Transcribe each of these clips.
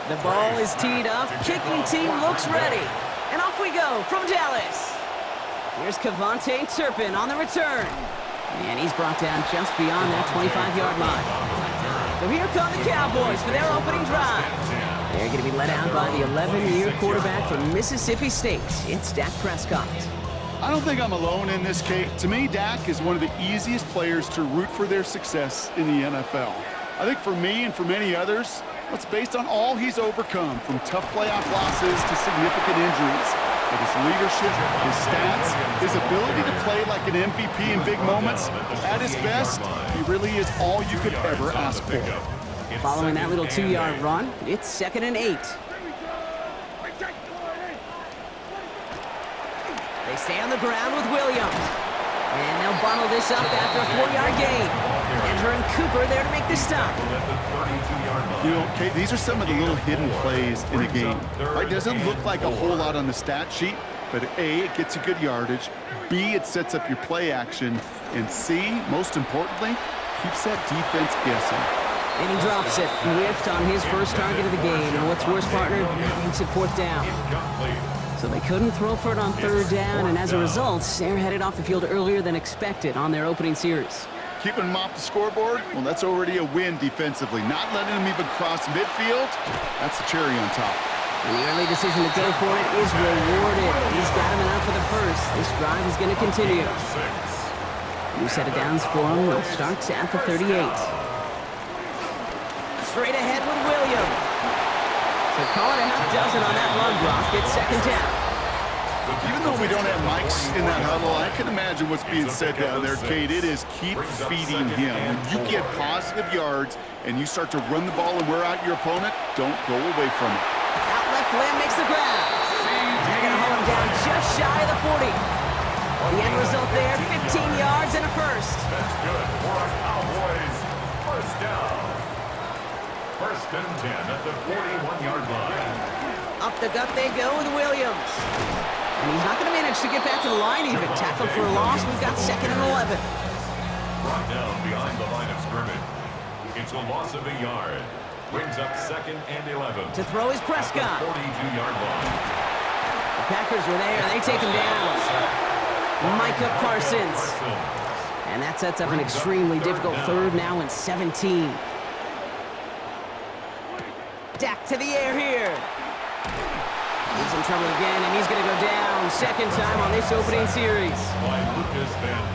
The ball is teed up. Kicking team looks ready. And off we go from Dallas. Here's Kevontae Turpin on the return. And he's brought down just beyond that 25-yard line. So here come the Cowboys for their opening drive. They're going to be led out by the 11-year quarterback from Mississippi State. It's Dak Prescott. I don't think I'm alone in this, Kate. To me, Dak is one of the easiest players to root for their success in the NFL. I think for me and for many others, it's based on all he's overcome, from tough playoff losses to significant injuries. But his leadership, his stats, his ability to play like an MVP in big moments, at his best, he really is all you could ever ask for. Following that little 2-yard run, it's 2nd and 8. They stay on the ground with Williams. And they'll bundle this up after a 4-yard gain. Entering Cooper there to make the stop. You know, Kate, these are some of the little hidden plays in a game. Right? Doesn't look like a whole lot on the stat sheet, but A, it gets you good yardage. B, it sets up your play action. And C, most importantly, keeps that defense guessing. And he drops it. Whiffed on his first target of the game. And what's worse, partner, that makes it 4th down. So they couldn't throw for it on 3rd down, and as a result, they're headed off the field earlier than expected on their opening series. Keeping them off the scoreboard, well, that's already a win defensively. Not letting them even cross midfield, that's the cherry on top. And the early decision to go for it is rewarded. He's got him out for the first. This drive is going to continue. New set of downs for him. It starts at the 38. Straight ahead with Williams. So call it a half dozen on that run block. It's 2nd down. Even though we don't have mics in that huddle, I can imagine what's being said down there, Kate. It is keep feeding him. When you get positive yards and you start to run the ball and wear out your opponent, don't go away from it. Out left, Lamb makes the grab. They're going to hold him down just shy of the 40. The end result there, 15 yards and a first. That's good for our Cowboys. First down. 1st and 10 at the 41-yard line. Up the gut they go with Williams. And he's not going to manage to get back to the line even. Tackled for a loss. We've got 2nd and 11. Brought down behind the line of scrimmage. It's a loss of a yard. Brings up 2nd and 11. To throw is Prescott. 42-yard line. The Packers were there. They take him down. Micah Parsons. And that sets up an extremely difficult 3rd now and 17. Dak to the air here. He's in trouble again, and he's going to go down. 2nd time on this opening series.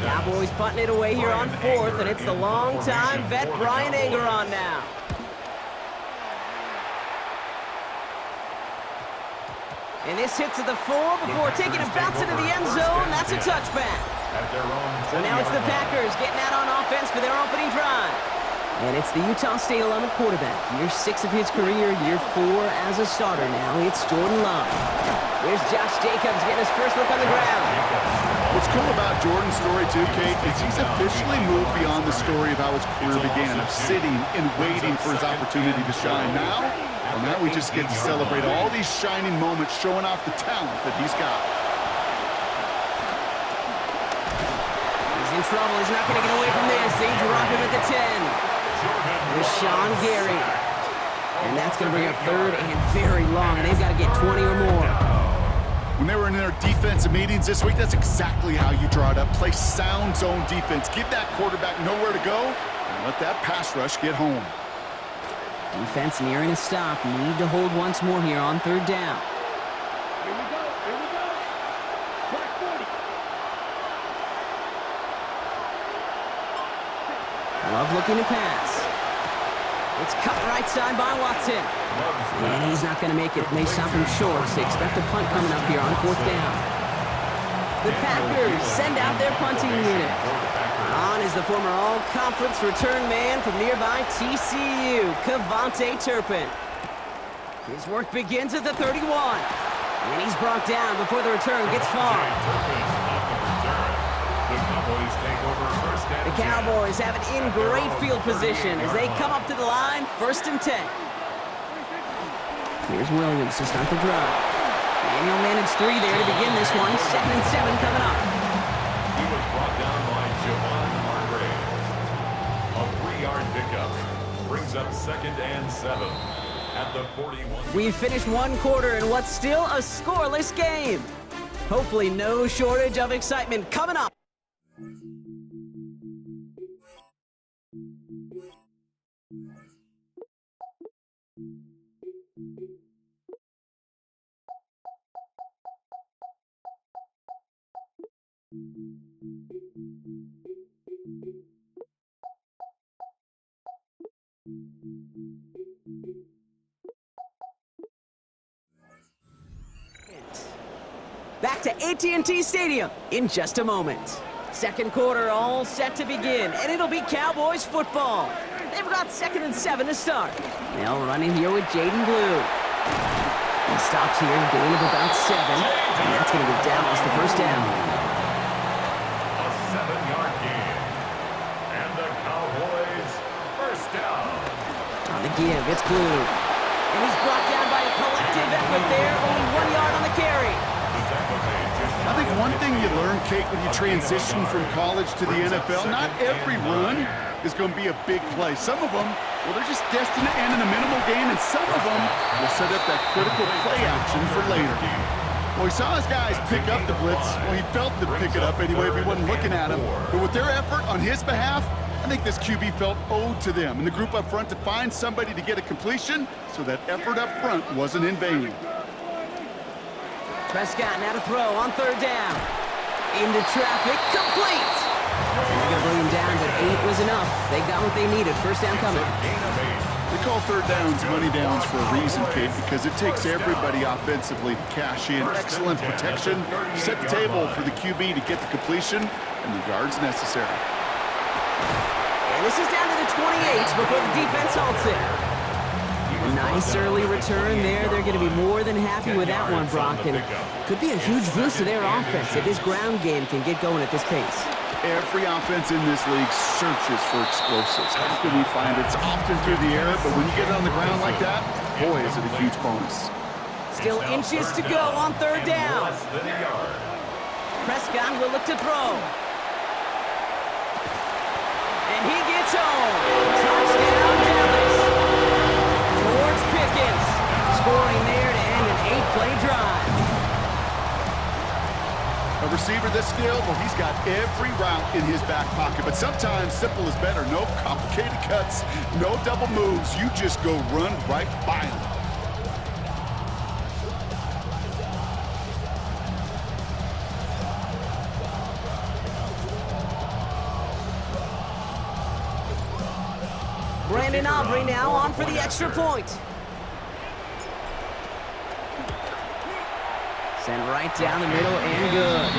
Cowboys punting it away here on 4th, and it's the long-time vet Brian Anger on now. And this hits at the 4 before taking a bounce into the end zone. That's a touchback. So now it's the Packers getting out on offense for their opening drive. And it's the Utah State alum quarterback. Year 6 of his career, year 4 as a starter now. It's Jordan Love. Here's Josh Jacobs getting his first look on the ground. What's cool about Jordan's story, too, Kate, is he's officially moved beyond the story of how his career began, of sitting and waiting for his opportunity to shine. Now we just get to celebrate all these shining moments, showing off the talent that he's got. He's in trouble. He's not going to get away from this. They drop him at the 10. With Sean Gary. And that's going to bring up 3rd and very long, and they've got to get 20 or more. When they were in their defensive meetings this week, that's exactly how you draw it up. Play sound zone defense. Give that quarterback nowhere to go, and let that pass rush get home. Defense nearing a stop. Need to hold once more here on 3rd down. Here we go. Mark 40. Love looking to pass. It's cut right side by Watson. And he's not going to make it. They stop him short. They expect a punt coming up here on 4th down. The Packers send out their punting unit. On is the former all-conference return man from nearby TCU, Kevontae Turpin. His work begins at the 31. And he's brought down before the return gets far. The Cowboys have it in great field position as they come up to the line, 1st and 10. Here's Williams to start the drive. And he'll manage 3 there to begin this one. 2nd and 7 coming up. He was brought down by Javon Hargrave. A 3-yard pickup brings up 2nd and 7 at the 41. We've finished one quarter in what's still a scoreless game. Hopefully no shortage of excitement coming up. Back to AT&T Stadium in just a moment. Second quarter all set to begin, and it'll be Cowboys football. They've got 2nd and 7 to start. They'll run in here with Jaden Blue. He stops here, gain of about 7, and that's going to give Dallas the first down. A 7-yard gain. And the Cowboys first down. On the give, it's Blue. And he's brought down by a collective effort there, only 1 yard on the carry. I think one thing you learn, Kate, when you transition from college to the NFL, not every run is going to be a big play. Some of them, well, they're just destined to end in a minimal gain, and some of them will set up that critical play action for later. Well, he saw his guys pick up the blitz. Well, he felt them pick it up anyway if he wasn't looking at him. But with their effort on his behalf, I think this QB felt owed to them and the group up front to find somebody to get a completion, so that effort up front wasn't in vain. Prescott now to throw on 3rd down. Into traffic, complete. And they're going to bring him down, but 8 was enough. They got what they needed. First down coming. They call 3rd downs money downs for a reason, Kate, because it takes everybody offensively to cash in. Excellent protection, set the table for the QB to get the completion and the yards necessary. And this is down to the 28 before the defense halts it. A nice early return there. They're going to be more than happy with that one, Brock. And could be a huge boost to their offense if this ground game can get going at this pace. Every offense in this league searches for explosives. How can we find it? It's often through the air, but when you get it on the ground like that, boy, is it a huge bonus. Still inches to go on 3rd down. Prescott will look to throw. And he gets home. Touchdown, Dallas. George Pickens scoring there to end an 8-play drive. A receiver this skilled, well, he's got every route in his back pocket, but sometimes simple is better. No complicated cuts, no double moves. You just go run right by him. Brandon Aubrey now on for the extra point. Sent right down the middle and good.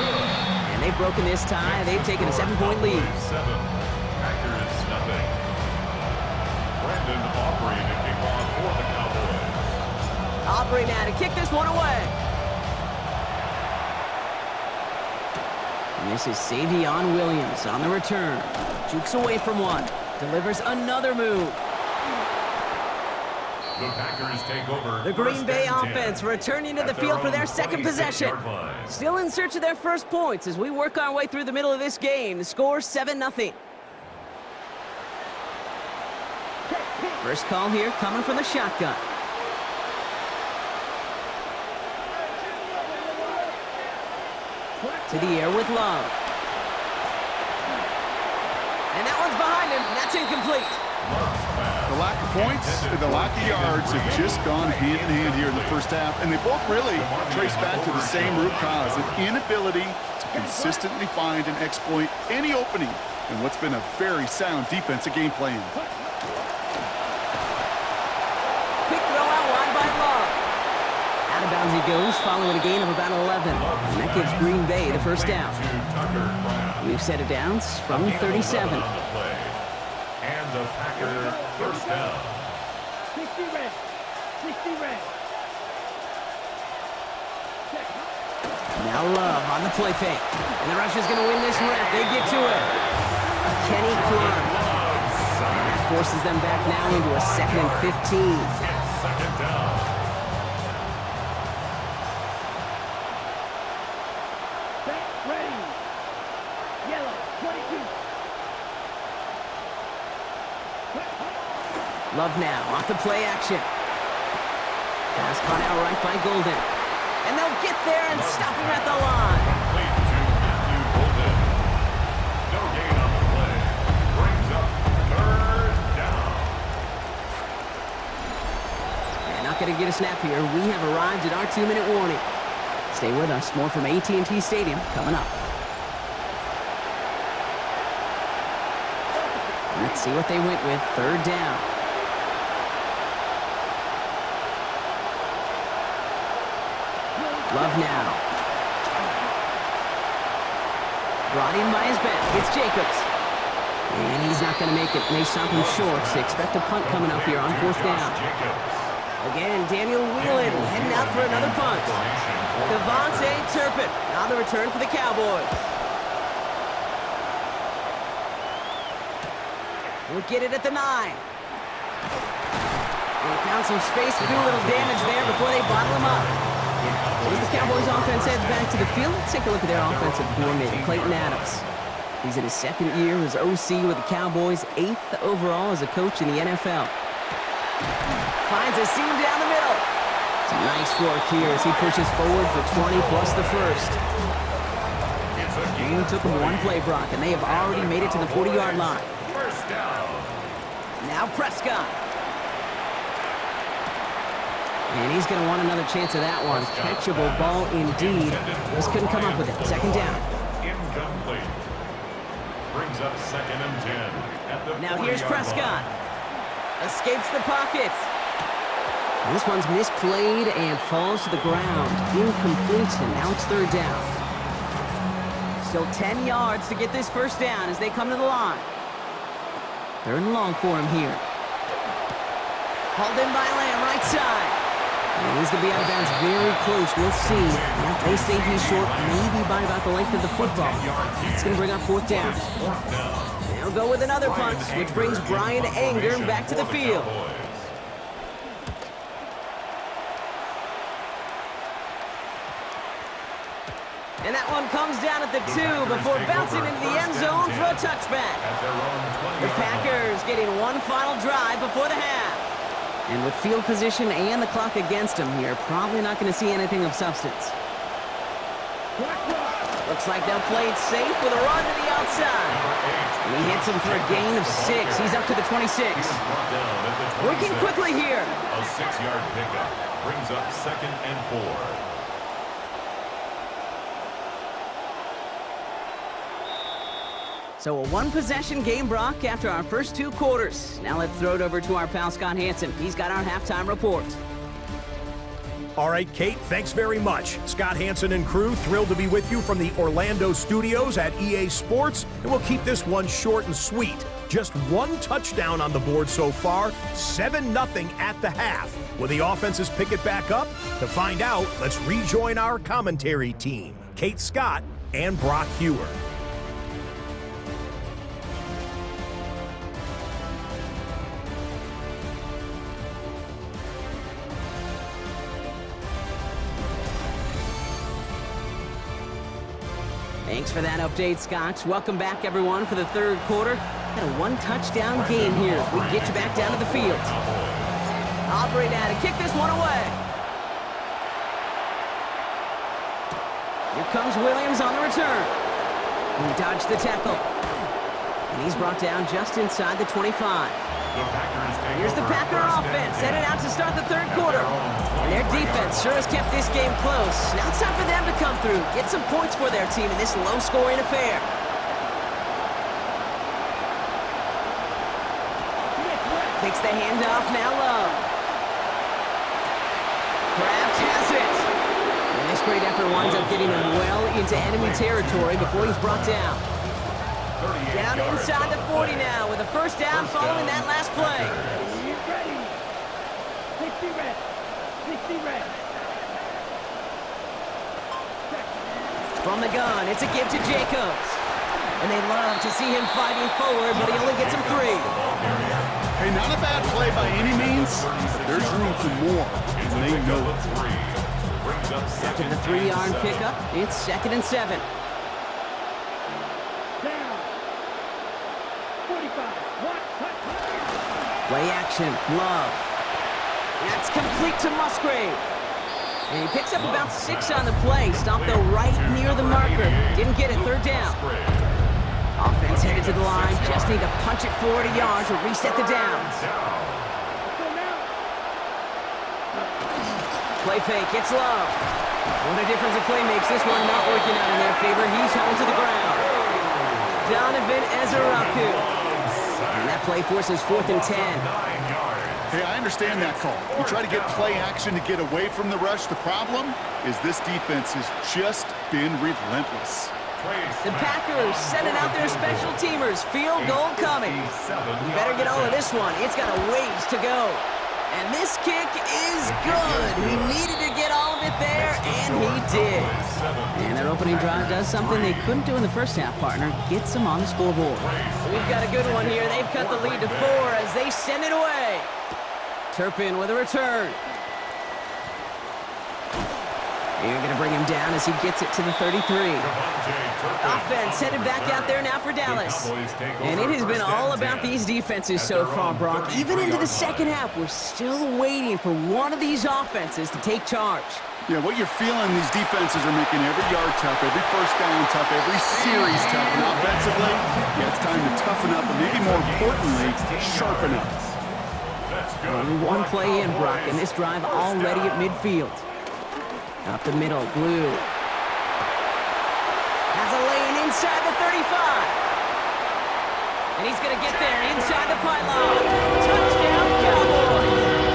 And they've broken this tie. They've taken a 7-point lead. 7. Packers nothing. Brandon Aubrey to kick off for the Cowboys. Aubrey now to kick this one away. And this is Savion Williams on the return. Jukes away from one. Delivers another move. The Packers take over. The Green Bay offense returning to the field for their second possession. Still in search of their first points as we work our way through the middle of this game. The score 7-0. First call here coming from the shotgun. To the air with Love. And that one's behind him. That's incomplete. The lack of points and the lack of yards have just gone hand in hand here in the first half, and they both really trace back to the same root cause, an inability to consistently find and exploit any opening in what's been a very sound defensive game plan. Quick throw out wide by Love. Out of bounds he goes, following a gain of about 11. And that gives Green Bay the first down. We've set it down from 37. And the Packer first down. 60 red. 60 red. Now Love on the play fake. And the rush is going to win this rep. They get to it. Kenny Clark. And that forces them back now into a 2nd and 15. It's second down. Set, ready. Yellow, 22. Love now off the play action. Pass caught out right by Golden. And they'll get there and stop him at the line. Complete to Matthew Golden. No gain on the play. Brings up third down. And not going to get a snap here. We have arrived at our 2-minute warning. Stay with us. More from AT&T Stadium coming up. Let's see what they went with. Third down. Love now. Brought in by his back. It's Jacobs. And he's not going to make it. They stop him short. So expect a punt coming up here on fourth down. Again, Daniel Whelan heading out for another punt. Devontae Turpin on the return for the Cowboys. We'll get it at the 9. They found some space to do a little damage there before they bottle him up. So as the Cowboys offense heads back to the field, let's take a look at their offensive coordinator, Clayton Adams. He's in his second year as OC with the Cowboys, 8th overall as a coach in the NFL. Finds a seam down the middle. Some nice work here as he pushes forward for 20 plus the first. Only took him one play, Brock, and they have already made it to the 40-yard line. First down. Now Prescott. And he's going to want another chance of that one. Catchable ball indeed. Just couldn't come up with it. Second down. Incomplete. Brings up 2nd and 10 at the Now here's 40-yard Prescott. line. Escapes the pocket. This one's misplayed and falls to the ground. Incomplete, and now it's third down. Still 10 yards to get this first down as they come to the line. Third and long for him here. Hauled in by Lamb, right side. And he's going to be out of bounds very close. We'll see. Yeah, they say he's short, maybe by about the length of the football. It's going to bring up fourth down. They'll go with another punt, which brings Brian Anger back to the field. And that one comes down at the 2 before bouncing into the end zone for a touchback. The Packers getting one final drive before the half. And with field position and the clock against him here, probably not going to see anything of substance. Looks like they'll play it safe with a run to the outside. And he hits him for a gain of 6. He's up to the 26. Working quickly here. A 6-yard pickup brings up 2nd and 4. So a one-possession game, Brock, after our first 2 quarters. Now let's throw it over to our pal Scott Hansen. He's got our halftime report. All right, Kate, thanks very much. Scott Hansen and crew, thrilled to be with you from the Orlando studios at EA Sports. And we'll keep this one short and sweet. Just one touchdown on the board so far, 7-0 at the half. Will the offenses pick it back up? To find out, let's rejoin our commentary team, Kate Scott and Brock Hewer. Thanks for that update, Scott. Welcome back, everyone, for the third quarter. Got a one-touchdown game here as we get you back down to the field. Aubrey now to kick this one away. Here comes Williams on the return. He dodged the tackle. And he's brought down just inside the 25. Here's the Packer offense headed out to start the third quarter. And their defense sure has kept this game close. Now it's time for them to come through, get some points for their team in this low-scoring affair. Takes the handoff, now Love. Kraft has it. And this great effort winds up getting him well into enemy territory before he's brought down. Down inside the 40 now with a first down following that last play. Ready. 60 red. 60 red. From the gun, it's a give to Jacobs. And they love to see him fighting forward, but he only gets him 3. Hey, not a bad play by any means, but there's room for more, and they know it. After the 3-yard pickup, it's 2nd and 7. Down. 45. What? Play action, Love. That's complete to Musgrave. And he picks up about 6 on the play. Stopped though right near the marker. Didn't get it, third down. Offense headed to the line. Just need to punch it 40 yards to reset the downs. Play fake, it's Love. What a difference a play makes. This one not working out in their favor. He's home to the ground. Donovan Ezeraku. And that play forces 4th and 10. Hey, I understand that call. You try to get play action to get away from the rush. The problem is this defense has just been relentless. The Packers sending out their special teamers. Field goal coming. You better get all of this one. It's got a ways to go. And this kick is good. He needed to get all of it there, and he did. And their opening drive does something they couldn't do in the first half, partner. Gets them on the scoreboard. We've got a good one here. They've cut the lead to 4 as they send it away. Turpin with a return. You're going to bring him down as he gets it to the 33. Offense headed back out there now for Dallas. And it has been all about these defenses so far, Brock. Even into the second half, we're still waiting for one of these offenses to take charge. Yeah, what you're feeling, these defenses are making every yard tough, every first down tough, every series tough. And offensively, yeah, it's time to toughen up, and maybe more importantly, sharpen up. Only one play in, Brock, and this drive already at midfield. Up the middle, Blue. Has a lane inside the 35. And he's going to get there inside the pylon. Touchdown, Cowboys.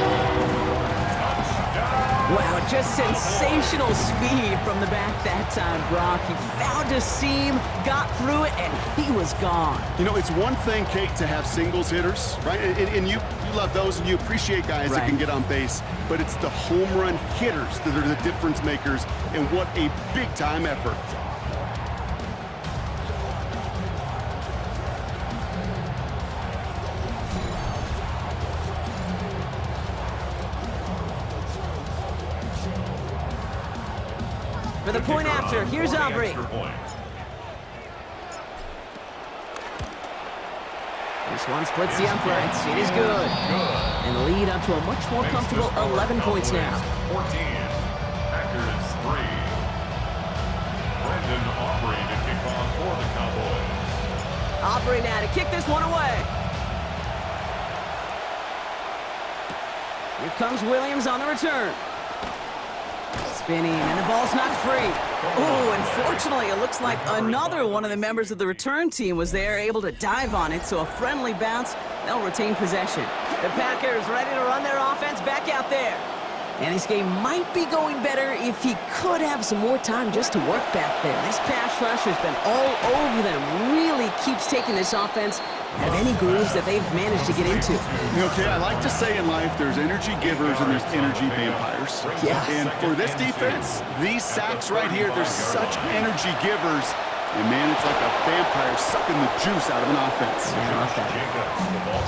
Wow, just sensational speed from the back that time, Brock. He found a seam, got through it, and he was gone. You know, it's one thing, Kate, to have singles hitters, right? And you love those, and you appreciate guys that can get on base. But it's the home run hitters that are the difference makers, and what a big-time effort. For the point after, here's Aubrey. This one splits the uprights. It is good. And the lead up to a much more comfortable 11 points now. 14, Packers 3. Brendan Aubrey to kick off for the Cowboys. Aubrey now to kick this one away. Here comes Williams on the return. Spinning, and the ball's not free. Oh, unfortunately, it looks like another one of the members of the return team was there, able to dive on it, so a friendly bounce. They'll retain possession. The Packers ready to run their offense back out there. And this game might be going better if he could have some more time just to work back there. This pass rush has been all over them. Really keeps taking this offense out of any grooves that they've managed to get into. You know, Kay, I like to say in life there's energy givers and there's energy vampires. Yeah. And for this defense, these sacks right here, they're such energy givers. And man, it's like a vampire sucking the juice out of an offense. Yeah, I love that.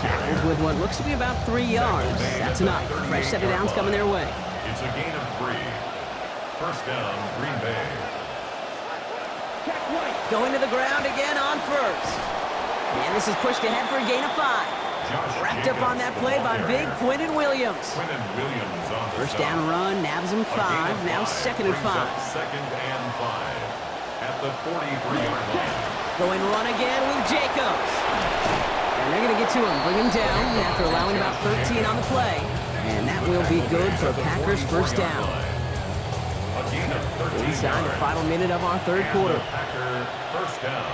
Tackled with what looks to be about 3 yards. That's enough. Fresh set of downs coming their way. It's a gain of 3. First down, Green Bay. Going to the ground again on first. And this is pushed ahead for a gain of 5. Wrapped up on that play by big Quinnen Williams. First down run, nabs him 5. Now second and 5. Second and 5. At the 43-yard line. Going run again with Jacobs. And they're going to get to him, bring him down after allowing about 13 on the play. And that will be good for Packers first down. Inside the final minute of our third quarter. Packer first down.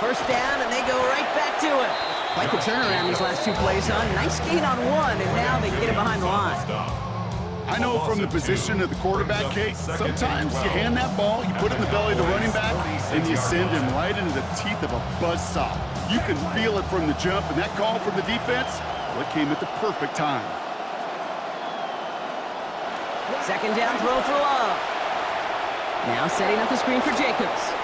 First down, and they go right back to it. Quite the turnaround these last 2 plays, huh? Nice gain on 1, and now they get it behind the line. I know from the position of the quarterback, Kate, sometimes you hand that ball, you put it in the belly of the running back, and you send him right into the teeth of a buzzsaw. You can feel it from the jump, and that call from the defense, well, it came at the perfect time. Second down throw for Love. Now setting up the screen for Jacobs.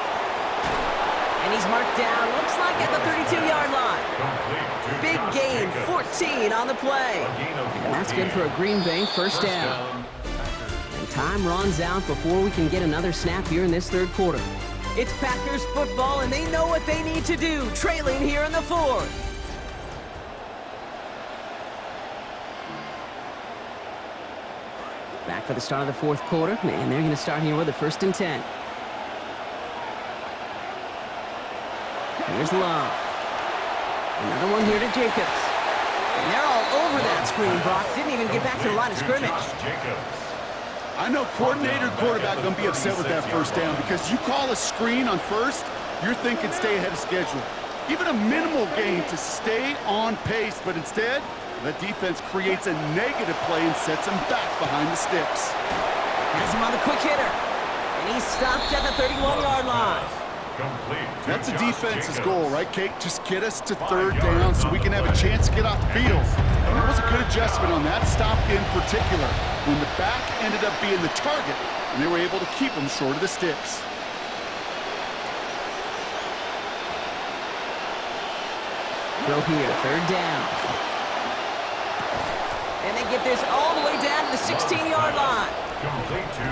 And he's marked down, looks like at the 32-yard line. Big gain, 14 on the play. And that's good for a Green Bay first down. And time runs out before we can get another snap here in this third quarter. It's Packers football, and they know what they need to do, trailing here in the fourth. Back for the start of the fourth quarter, and they're going to start here with a 1st and 10. Here's Love. Another one here to Jacobs. And they're all over that screen, Brock. Didn't even get back to the line of scrimmage. I know coordinator and quarterback going to be upset with that 1st down because you call a screen on 1st, you're thinking stay ahead of schedule. Even a minimal gain to stay on pace, but instead, the defense creates a negative play and sets him back behind the sticks. Has him on the quick hitter. And he's stopped at the 31-yard line. That's a defense's goal, right, Kate? Just get us to 3rd down so we can have a chance to get off the field. And that was a good adjustment on that stop in particular, when the back ended up being the target, and they were able to keep him short of the sticks. Throw here, 3rd down. And they get this all the way down to the 16-yard line.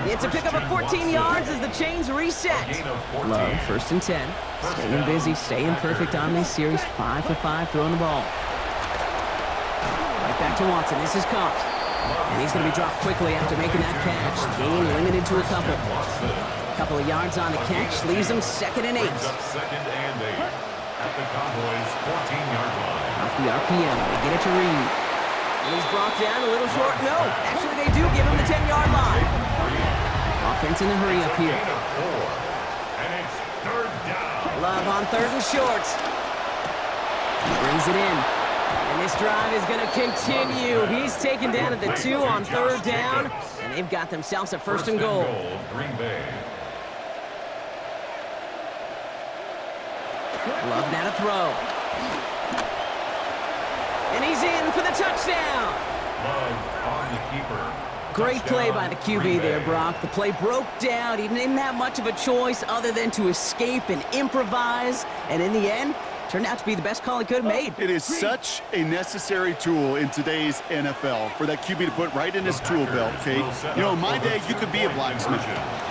It's a pickup of 14 yards as the chains reset. Love, 1st and 10. Staying busy, staying perfect on this series. 5 for 5 throwing the ball. Right back to Watson. This is Cox. And he's going to be dropped quickly after making that catch. Gain limited to a couple. Couple of yards on the catch. Leaves them 2nd and 8. At the Cowboys 14-yard line. Off the RPM, they get it to Reed. And he's brought down a little short. No, actually they do give him the 10-yard line. Offense in a hurry up here. And it's 3rd down. Love on 3rd and short. He brings it in. And this drive is going to continue. He's taken down at the 2 on 3rd down. And they've got themselves a 1st and goal. Green Bay. Love now to throw. And he's in for the touchdown. Love on the keeper. Great play by the QB there, Brock. The play broke down. He didn't have much of a choice other than to escape and improvise. And in the end, turned out to be the best call he could have made. It is such a necessary tool in today's NFL for that QB to put right in his tool belt, Kate. You know, in my day, you could be a blacksmith,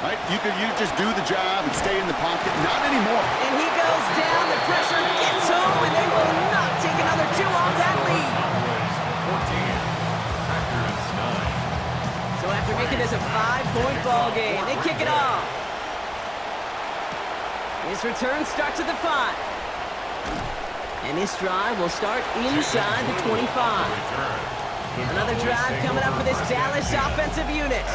right? You just do the job and stay in the pocket. Not anymore. And he goes down. The pressure gets home, and they will not take another 2 off that lead. 14. Packers 9. So after making this a 5-point ball game, they kick it off. This return starts at the 5. And this drive will start inside the 25. Another drive coming up for this Dallas offensive unit.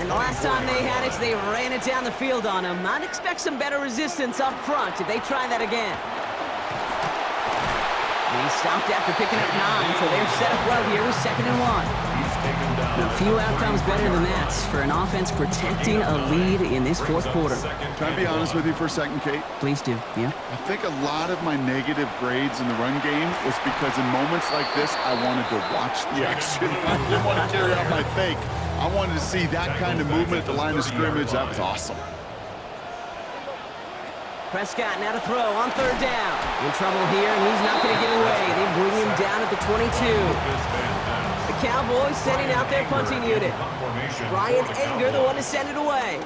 And the last time they had it, they ran it down the field on him. I'd expect some better resistance up front if they try that again. And he stopped after picking up 9, so they're set up well here with 2nd and 1. A few outcomes better than that for an offense protecting a lead in this 4th quarter. Can I be honest with you for a second, Kate? Please do, yeah. I think a lot of my negative grades in the run game was because in moments like this, I wanted to watch the action. I didn't want to carry out my fake. I wanted to see that kind of movement at the line of scrimmage. That was awesome. Prescott now to throw on 3rd down. In trouble here, and he's not going to get away. They bring him down at the 22. The Cowboys sending out their punting unit. Ryan Anger, the one to send it away.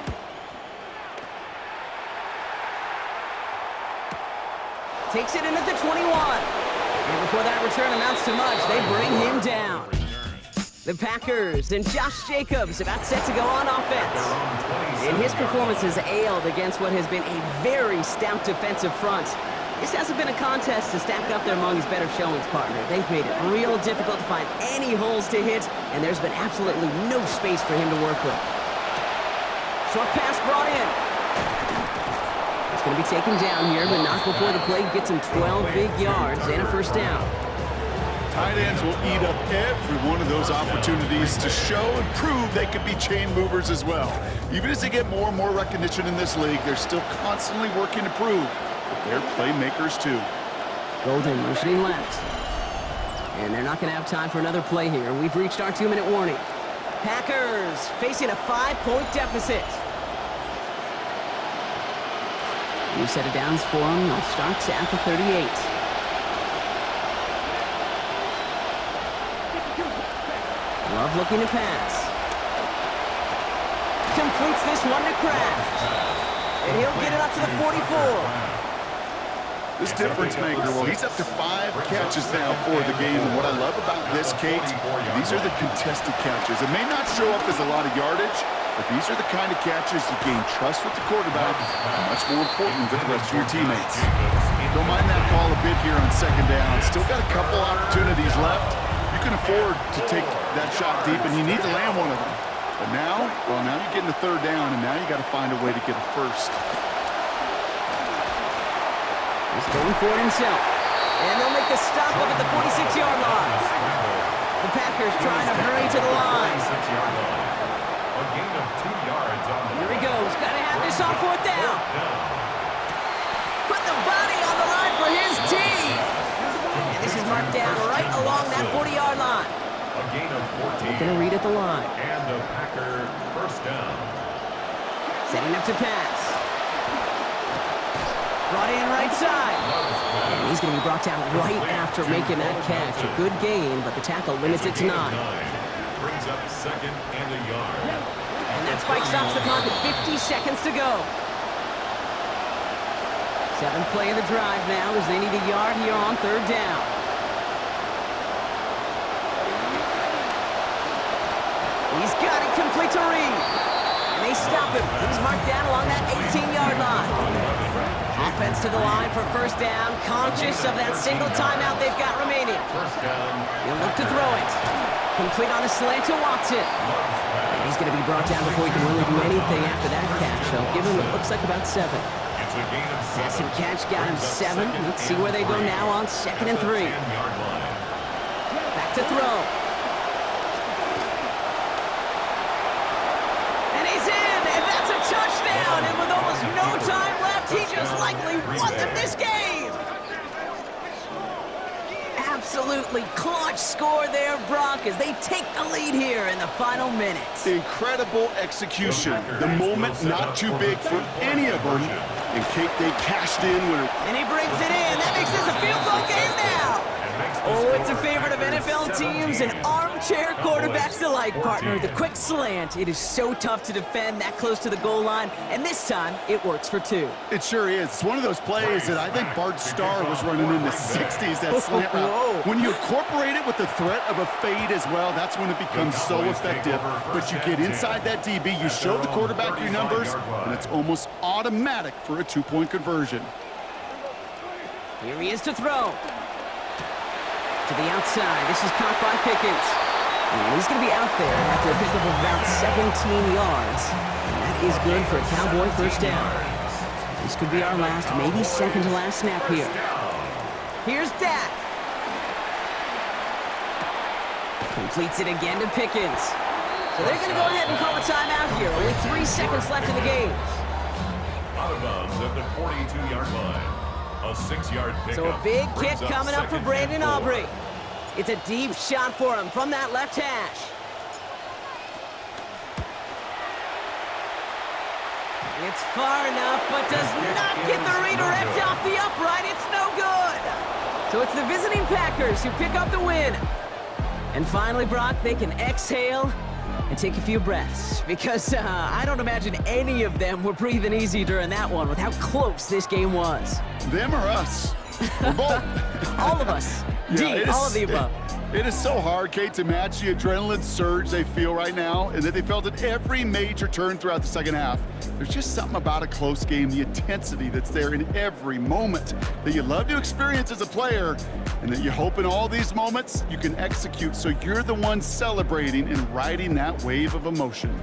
Takes it in at the 21. And before that return amounts to much, they bring him down. The Packers and Josh Jacobs about set to go on offense. And his performance has ailed against what has been a very stout defensive front. This hasn't been a contest to stack up there among his better showings, partner. They've made it real difficult to find any holes to hit, and there's been absolutely no space for him to work with. Short pass brought in. It's going to be taken down here, but not before the play gets him 12 big yards and a 1st down. Tight ends will eat up every one of those opportunities to show and prove they can be chain movers as well. Even as they get more and more recognition in this league, they're still constantly working to prove that they're playmakers too. Golden motioning left. And they're not going to have time for another play here. We've reached our 2-minute warning. Packers facing a 5-point deficit. New set of downs for them. They'll start at the 38. Love looking to pass. Completes this one to Kraft. And he'll get it up to the 44. This difference maker, well, he's up to 5 catches now for the game. And what I love about this, Kate, these are the contested catches. It may not show up as a lot of yardage, but these are the kind of catches you gain trust with the quarterback, and much more important with the rest of your teammates. Don't mind that call a bit here on second down. Still got a couple opportunities left. You can afford to take that shot deep, and you need to land one of them. But now, well, now you're getting the third down, and now you got to find a way to get a first. He's going for it himself. And they'll make the stop up at the 46-yard line. The Packers trying to hurry to the line. A gain of 2 yards on the Here he goes. Got to have this on fourth down. Put the body on the line for his team. And this is marked down right along that 40-yard line. A gain of 14. They're going to read at the line. And a Packer first down. Setting up to pass. Brought in right side. And he's going to be brought down right after making that catch. A good gain, but the tackle limits it to 9. Brings up second and a yard. And that spike stops the clock at 50 seconds to go. 7th play of the drive now as they need a yard here on third down. He's got it complete to Reed. And they stop him. He's marked down along that 18-yard line. Offense to the line for first down, conscious of that single timeout they've got remaining. First down. He'll look to throw it. Complete on a slant to Watson. And he's going to be brought down before he can really do anything after that catch. So give him what looks like about 7. It's a gain of 7. Pass and catch got him 7. Let's see where they go now on 2nd and 3. Back to throw. And he's in, and that's a touchdown. And with almost no time left, he just likely won them this game. Absolutely clutch score there, Brock, as they take the lead here in the final minutes. Incredible execution. The moment not too big for any of them. And Kate, they cashed in when And he brings it in. That makes this a field goal game now. Oh, it's a favorite of NFL teams and armchair quarterbacks alike, partner. The quick slant. It is so tough to defend that close to the goal line, and this time it works for 2. It sure is. It's one of those plays that I think Bart Starr was running in the 60s, that slant route. When you incorporate it with the threat of a fade as well, that's when it becomes so effective. But you get inside that DB, you show the quarterback your numbers, and it's almost automatic for a 2-point conversion. Here he is to throw. To the outside. This is caught by Pickens. And he's going to be out there after a pickup of about 17 yards. And that is good for a Cowboy first down. This could be our last, maybe second to last snap here. Here's Dak. Completes it again to Pickens. So they're going to go ahead and call a timeout here. Only 3 seconds left in the game. Out of bounds at the 42-yard line. A 6-yard pickup. So a big kick coming up for Brandon Aubrey. It's a deep shot for him from that left hash. It's far enough, but does not get the redirect off the upright. It's no good. So it's the visiting Packers who pick up the win. And finally, Brock, they can exhale and take a few breaths, because I don't imagine any of them were breathing easy during that one with how close this game was. Them or us? We're both. All of us. Yeah, all of the above. It is so hard, Kate, to match the adrenaline surge they feel right now and that they felt at every major turn throughout the second half. There's just something about a close game, the intensity that's there in every moment that you love to experience as a player, and that you hope in all these moments you can execute so you're the one celebrating and riding that wave of emotion.